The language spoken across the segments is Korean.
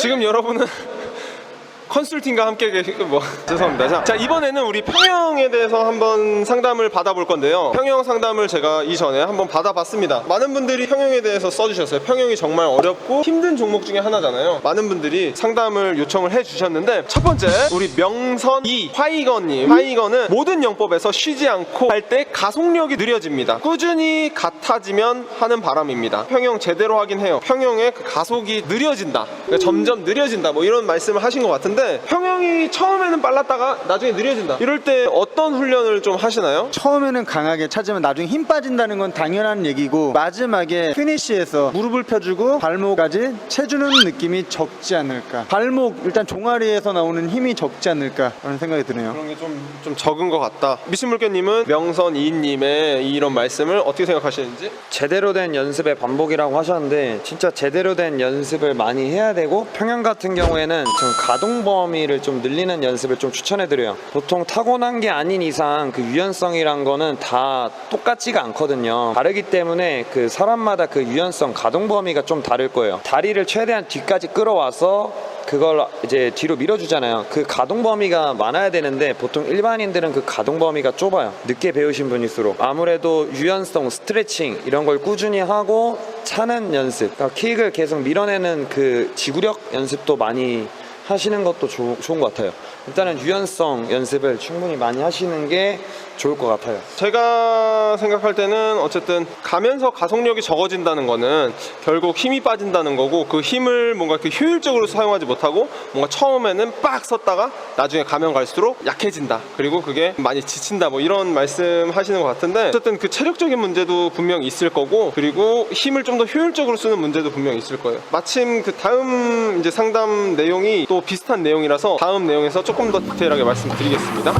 지금 여러분은 컨설팅과 함께 죄송합니다. 자, 이번에는 우리 평형에 대해서 한번 상담을 받아볼 건데요. 평형 상담을 제가 이전에 한번 받아봤습니다. 많은 분들이 평형에 대해서 써주셨어요. 평형이 정말 어렵고 힘든 종목 중에 하나잖아요. 많은 분들이 상담을 요청을 해주셨는데, 첫 번째 우리 명선 2 화이건님. 화이건은 모든 영법에서 쉬지 않고 할 때 가속력이 느려집니다. 꾸준히 같아지면 하는 바람입니다. 평형 제대로 하긴 해요. 평형의 그 가속이 느려진다, 그러니까 점점 느려진다, 뭐 이런 말씀을 하신 것 같은데, 평형이 처음에는 빨랐다가 나중에 느려진다, 이럴 때 어떤 훈련을 좀 하시나요? 처음에는 강하게 차지면 나중에 힘 빠진다는 건 당연한 얘기고, 마지막에 피니시에서 무릎을 펴주고 발목까지 채주는 느낌이 적지 않을까, 발목 일단 종아리에서 나오는 힘이 적지 않을까 라는 생각이 드네요. 그런 게 좀 적은 것 같다. 미신물개님은 명선 2님의 이런 말씀을 어떻게 생각하시는지? 제대로 된 연습의 반복이라고 하셨는데, 진짜 제대로 된 연습을 많이 해야 되고, 평형 같은 경우에는 좀 가동 범위를 좀 늘리는 연습을 좀 추천해드려요. 보통 타고난 게 아닌 이상 그 유연성이란 거는 다 똑같지가 않거든요. 다르기 때문에 그 사람마다 그 유연성, 가동 범위가 좀 다를 거예요. 다리를 최대한 뒤까지 끌어와서 그걸 이제 뒤로 밀어주잖아요. 그 가동 범위가 많아야 되는데, 보통 일반인들은 그 가동 범위가 좁아요. 늦게 배우신 분일수록. 아무래도 유연성, 스트레칭 이런 걸 꾸준히 하고 차는 연습, 그러니까 킥을 계속 밀어내는 그 지구력 연습도 많이 하시는 것도 좋은 것 같아요. 일단은 유연성 연습을 충분히 많이 하시는 게 좋을 것 같아요. 제가 생각할 때는 어쨌든 가면서 가속력이 적어진다는 거는 결국 힘이 빠진다는 거고, 그 힘을 뭔가 그 효율적으로 사용하지 못하고 뭔가 처음에는 빡 섰다가 나중에 가면 갈수록 약해진다, 그리고 그게 많이 지친다, 뭐 이런 말씀 하시는 것 같은데, 어쨌든 그 체력적인 문제도 분명 있을 거고, 그리고 힘을 좀 더 효율적으로 쓰는 문제도 분명 있을 거예요. 마침 그 다음 이제 상담 내용이 또 비슷한 내용이라서 다음 내용에서 조금 더 디테일하게 말씀드리겠습니다.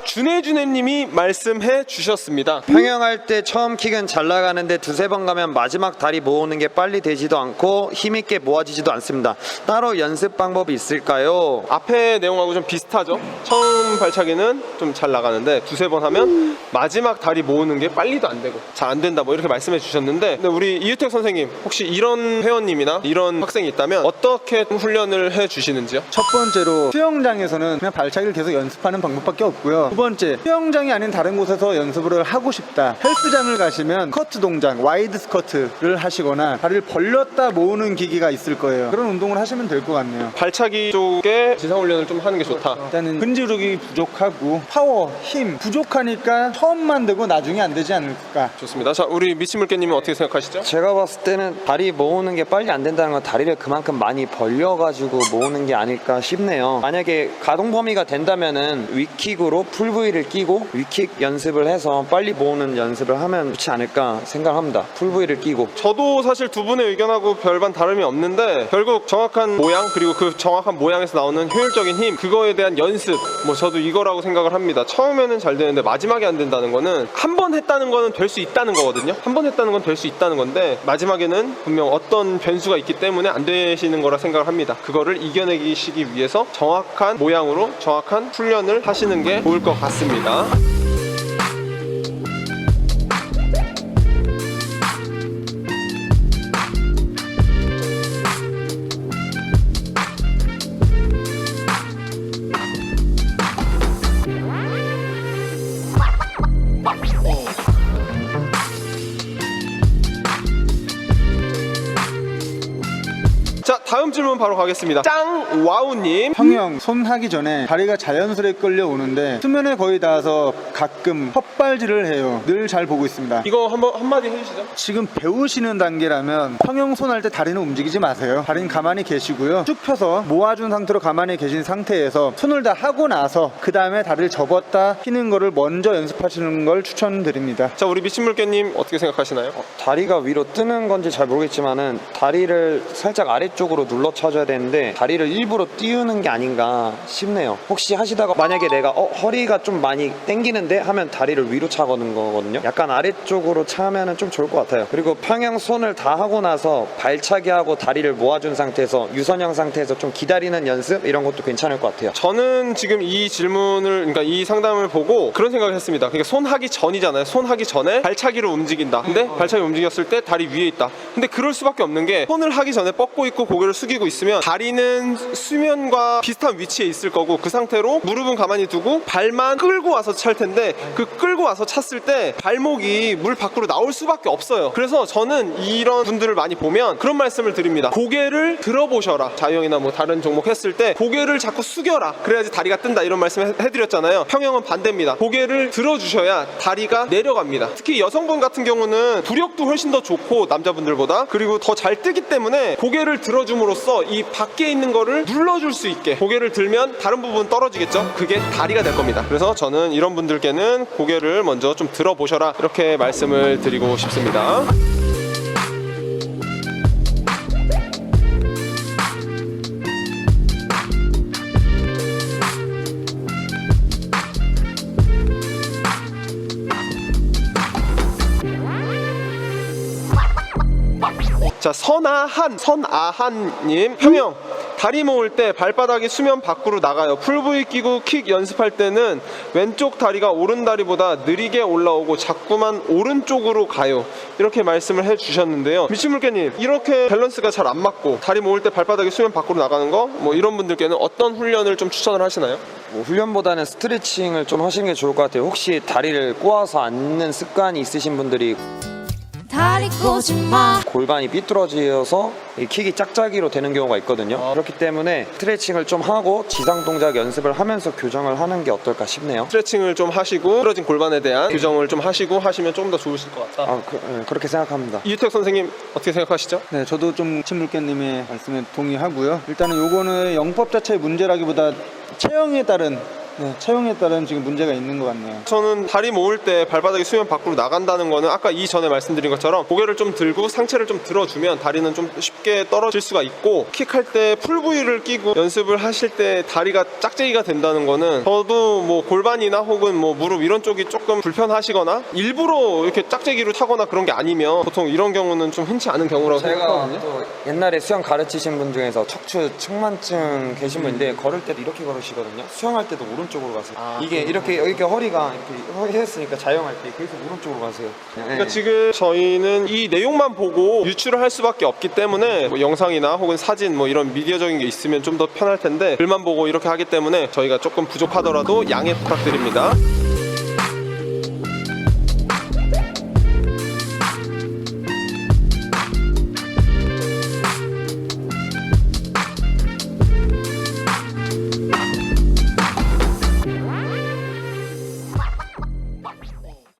준혜준혜님이 말씀해 주셨습니다. 평형할 때 처음 킥은 잘 나가는데 두세 번 가면 마지막 다리 모으는 게 빨리 되지도 않고 힘있게 모아지지도 않습니다. 따로 연습 방법이 있을까요? 앞에 내용하고 좀 비슷하죠? 처음 발차기는 좀 잘 나가는데 두세 번 하면 마지막 다리 모으는 게 빨리도 안 되고 잘 안 된다, 뭐 이렇게 말씀해 주셨는데, 근데 우리 이유택 선생님, 혹시 이런 회원님이나 이런 학생이 있다면 어떻게 훈련을 해 주시는지요? 첫 번째로 수영장에서는 그냥 발차기를 계속 연습하는 방법밖에 없고요. 두 번째, 수영장이 아닌 다른 곳에서 연습을 하고 싶다, 헬스장을 가시면 스쿼트 동작, 와이드 스쿼트를 하시거나 다리를 벌렸다 모으는 기기가 있을 거예요. 그런 운동을 하시면 될 것 같네요. 발차기 쪽에 지상훈련을 좀 하는 게 좋다. 일단은 근지력이 부족하고 파워, 힘 부족하니까 처음만 되고 나중에 안 되지 않을까. 좋습니다. 자, 우리 미치물개님은 어떻게 생각하시죠? 제가 봤을 때는 다리 모으는 게 빨리 안 된다는 건 다리를 그만큼 많이 벌려가지고 모으는 게 아닐까 싶네요. 만약에 가동 범위가 된다면은 위킥으로 풀브이를 끼고 위킥 연습을 해서 빨리 모으는 연습을 하면 좋지 않을까 생각합니다. 풀브이를 끼고. 저도 사실 두 분의 의견하고 별반 다름이 없는데, 결국 정확한 모양, 그리고 그 정확한 모양에서 나오는 효율적인 힘, 그거에 대한 연습, 뭐 저도 이거라고 생각을 합니다. 처음에는 잘 되는데 마지막에 안 된다는 거는, 한 번 했다는 거는 될 수 있다는 거거든요. 한 번 했다는 건 될 수 있다는 건데, 마지막에는 분명 어떤 변수가 있기 때문에 안 되시는 거라 생각을 합니다. 그거를 이겨내시기 위해서 정확한 모양으로 정확한 훈련을 하시는 게 좋을 것 같습니다. 자, 다음 질문 바로 가겠습니다. 짱와우님. 평형 손 하기 전에 다리가 자연스레 끌려오는데 수면에 거의 닿아서 가끔 헛발질을 해요. 늘 잘 보고 있습니다. 이거 한마디 해주시죠. 지금 배우시는 단계라면 평형 손 할 때 다리는 움직이지 마세요. 다리는 가만히 계시고요. 쭉 펴서 모아준 상태로 가만히 계신 상태에서 손을 다 하고 나서 그 다음에 다리를 접었다 피는 거를 먼저 연습하시는 걸 추천드립니다. 자, 우리 미친물개님 어떻게 생각하시나요? 다리가 위로 뜨는 건지 잘 모르겠지만은 다리를 살짝 아래쪽 아래쪽으로 눌러 쳐줘야 되는데 다리를 일부러 띄우는 게 아닌가 싶네요. 혹시 하시다가 만약에 내가 허리가 좀 많이 땡기는데 하면 다리를 위로 차거는 거거든요. 약간 아래쪽으로 차면은 좀 좋을 것 같아요. 그리고 평형 손을 다 하고 나서 발차기 하고 다리를 모아준 상태에서 유선형 상태에서 좀 기다리는 연습 이런 것도 괜찮을 것 같아요. 저는 지금 이 질문을, 그러니까 이 상담을 보고 그런 생각을 했습니다. 그러니까 손 하기 전이잖아요. 손 하기 전에 발차기를 움직인다. 근데 발차기 움직였을 때 다리 위에 있다. 근데 그럴 수밖에 없는 게 손을 하기 전에 뻗고 있고 고개를 숙이고 있으면 다리는 수면과 비슷한 위치에 있을 거고 그 상태로 무릎은 가만히 두고 발만 끌고 와서 찰 텐데 그 끌고 와서 찼을 때 발목이 물 밖으로 나올 수밖에 없어요. 그래서 저는 이런 분들을 많이 보면 그런 말씀을 드립니다. 고개를 들어보셔라. 자유형이나 뭐 다른 종목 했을 때 고개를 자꾸 숙여라. 그래야지 다리가 뜬다. 이런 말씀 해드렸잖아요. 평형은 반대입니다. 고개를 들어주셔야 다리가 내려갑니다. 특히 여성분 같은 경우는 부력도 훨씬 더 좋고 남자분들보다, 그리고 더 잘 뜨기 때문에 고개를 들어줌으로써 이 밖에 있는 거를 눌러줄 수 있게, 고개를 들면 다른 부분 떨어지겠죠. 그게 다리가 될 겁니다. 그래서 저는 이런 분들께는 고개를 먼저 좀 들어보셔라, 이렇게 말씀을 드리고 싶습니다. 자, 선아한님, 평형 다리 모을 때 발바닥이 수면 밖으로 나가요. 풀브이 끼고 킥 연습할 때는 왼쪽 다리가 오른 다리보다 느리게 올라오고 자꾸만 오른쪽으로 가요. 이렇게 말씀을 해주셨는데요. 미친물개님, 이렇게 밸런스가 잘 안 맞고 다리 모을 때 발바닥이 수면 밖으로 나가는 거, 뭐 이런 분들께는 어떤 훈련을 좀 추천을 하시나요? 뭐 훈련보다는 스트레칭을 좀 하시는 게 좋을 것 같아요. 혹시 다리를 꼬아서 앉는 습관이 있으신 분들이 다리 꼬지 마. 골반이 삐뚤어져서 이 킥이 짝짝이로 되는 경우가 있거든요. 그렇기 때문에 스트레칭을 좀 하고 지상 동작 연습을 하면서 교정을 하는 게 어떨까 싶네요. 스트레칭을 좀 하시고 부러진 골반에 대한 교정을 좀 하시고 하시면 조금 더 좋으실 것 같다. 그렇게 생각합니다. 이유택 선생님, 어떻게 생각하시죠? 네, 저도 좀 친물개님의 말씀에 동의하고요. 일단은 요거는 영법 자체의 문제라기보다 체형에 따른 지금 문제가 있는 것 같네요. 저는 다리 모을 때 발바닥이 수면 밖으로 나간다는 거는 아까 이전에 말씀드린 것처럼 고개를 좀 들고 상체를 좀 들어주면 다리는 좀 쉽게 떨어질 수가 있고, 킥할 때 풀브이를 끼고 연습을 하실 때 다리가 짝짝이가 된다는 거는, 저도 뭐 골반이나 혹은 뭐 무릎 이런 쪽이 조금 불편하시거나 일부러 이렇게 짝짝이로 타거나 그런 게 아니면 보통 이런 경우는 좀 흔치 않은 경우라고 제가 생각하거든요. 또 옛날에 수영 가르치신 분 중에서 척추 측만증 계신 분인데 걸을 때도 이렇게 걸으시거든요. 수영할 때도 오른쪽으로 가세요. 이게 이렇게 허리가 이렇게 했으니까 자영할 때 계속 오른쪽으로 가세요. 그러니까 지금 저희는 이 내용만 보고 유추를 할 수밖에 없기 때문에 뭐 영상이나 혹은 사진 뭐 이런 미디어적인 게 있으면 좀 더 편할 텐데 글만 보고 이렇게 하기 때문에 저희가 조금 부족하더라도 양해 부탁드립니다.